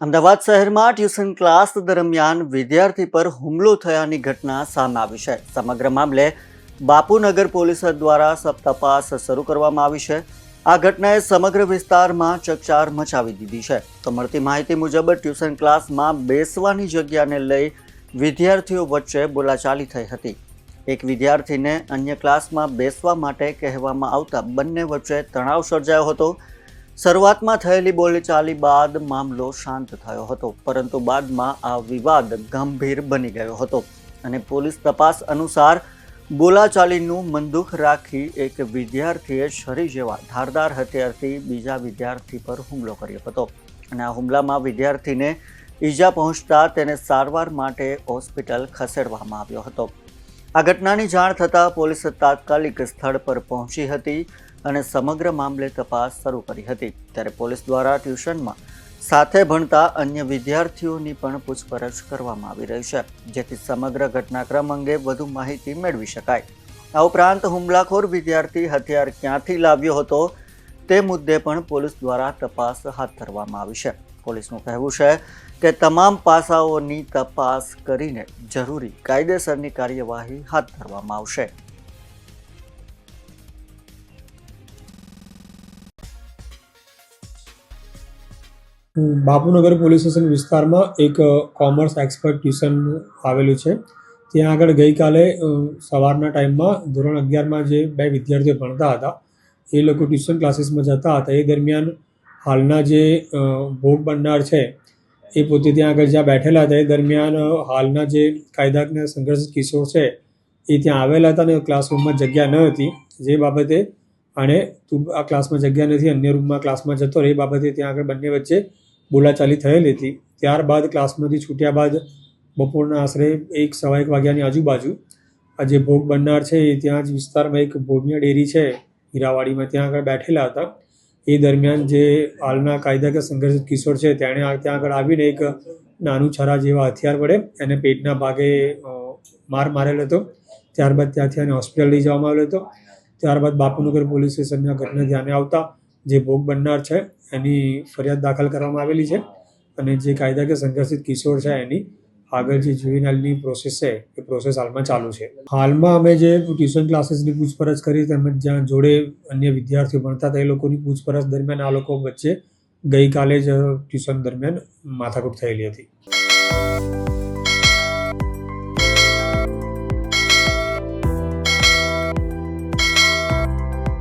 અમદાવાદ શહેરમાં tuition class દરમિયાન વિદ્યાર્થી પર હુમલો થયાની ઘટના સામે આવી છે. સમગ્ર મામલે બાપુનગર પોલીસ દ્વારા તપાસ શરૂ કરવામાં આવી છે. આ ઘટનાએ સમગ્ર વિસ્તારમાં ચકચાર મચાવી દીધી છે. તો મળતી માહિતી મુજબ ટ્યુશન ક્લાસમાં બેસવાની જગ્યાને લઈ વિદ્યાર્થીઓ વચ્ચે બોલાચાલી થઈ હતી. એક વિદ્યાર્થીને અન્ય ક્લાસમાં બેસવા માટે કહેવામાં આવતા બંને વચ્ચે તણાવ સર્જાયો હતો. શરૂઆતમાં થયેલી બોલાચાલી બાદ મામલો શાંત થયો હતો, પરંતુ બાદમાં આ વિવાદ ગંભીર બની ગયો હતો અને પોલીસ તપાસ અનુસાર બોલાચાલીનું મનદુખ રાખી એક વિદ્યાર્થીએ છરી જેવા ધારદાર હથિયારથી બીજા વિદ્યાર્થી પર હુમલો કર્યો હતો અને આ હુમલામાં વિદ્યાર્થીને ઈજા પહોંચતા તેને સારવાર માટે હોસ્પિટલ ખસેડવામાં આવ્યો હતો. આ ઘટનાની જાણ થતાં પોલીસ તાત્કાલિક સ્થળ પર પહોંચી હતી અને સમગ્ર મામલે તપાસ શરૂ કરી હતી. ત્યારે પોલીસ દ્વારા ટ્યુશનમાં સાથે ભણતા અન્ય વિદ્યાર્થીઓની પણ પૂછપરછ કરવામાં આવી રહી છે, જેથી સમગ્ર ઘટનાક્રમ અંગે વધુ માહિતી મેળવી શકાય. આ ઉપરાંત હુમલાખોર વિદ્યાર્થી હથિયાર ક્યાંથી લાવ્યો હતો તે મુદ્દે પણ પોલીસ દ્વારા તપાસ હાથ ધરવામાં આવી છે. પોલીસનું કહેવું છે કે તમામ પાસાઓની તપાસ કરીને જરૂરી કાયદેસરની કાર્યવાહી હાથ ધરવામાં આવશે. બાપુનગર પોલીસ સ્ટેશન વિસ્તારમાં એક કોમર્સ એક્સપર્ટ ટ્યુશન આવેલું છે. ત્યાં આગળ ગઈકાલે સવારના ટાઈમમાં ધોરણ 11માં જે બે વિદ્યાર્થીઓ ભણતા હતા એ લોકો ટ્યુશન ક્લાસીસમાં જતા હતા. એ દરમિયાન હાલના જે ભોગ બનનાર છે એ પોતે ત્યાં આગળ જ્યાં બેઠેલા હતા એ દરમિયાન હાલના જે કાયદાકીય સંઘર્ષિત કિશોર છે એ ત્યાં આવેલા હતા અને ક્લાસરૂમમાં જગ્યા ન હતી, જે બાબતે અને તું આ ક્લાસમાં જગ્યા નથી, અન્ય રૂમમાં ક્લાસમાં જતો રહે, એ બાબતે ત્યાં આગળ બંને વચ્ચે બોલાચાલી થયેલી હતી. ત્યારબાદ ક્લાસમાંથી છૂટ્યા બાદ બપોરના આશરે 1-1:15 વાગ્યાની આજુબાજુ આ જે ભોગ બનનાર છે એ ત્યાં જ વિસ્તારમાં એક ભોમિયા ડેરી છે હીરાવાડીમાં, ત્યાં આગળ બેઠેલા હતા. એ દરમિયાન જે હાલના કાયદાકીય સંઘર્ષિત કિશોર છે તેણે ત્યાં આગળ આવીને એક નાનું છરા જેવા હથિયાર વડે એને પેટના ભાગે મારેલો હતો. ત્યારબાદ ત્યાંથી એને હોસ્પિટલ લઈ જવામાં આવ્યો હતો. ત્યારબાદ બાપુનગર પોલીસ સ્ટેશનની ઘટના ધ્યાને આવતા જે ભોગ બનનાર છે એની ફરિયાદ દાખલ કરવામાં આવેલી છે અને જે કાયદાકીય સંઘર્ષિત કિશોર છે એની આગળ જે જ્યુવેનાઇલની પ્રોસેસ છે એ પ્રોસેસ હાલમાં ચાલુ છે. હાલમાં અમે જે ટ્યુશન ક્લાસીસની પૂછપરછ કરી તેમજ જ્યાં જોડે અન્ય વિદ્યાર્થીઓ ભણતા હતા એ લોકોની પૂછપરછ દરમિયાન આ લોકો વચ્ચે ગઈકાલે જ ટ્યુશન દરમિયાન માથાકૂટ થયેલી હતી.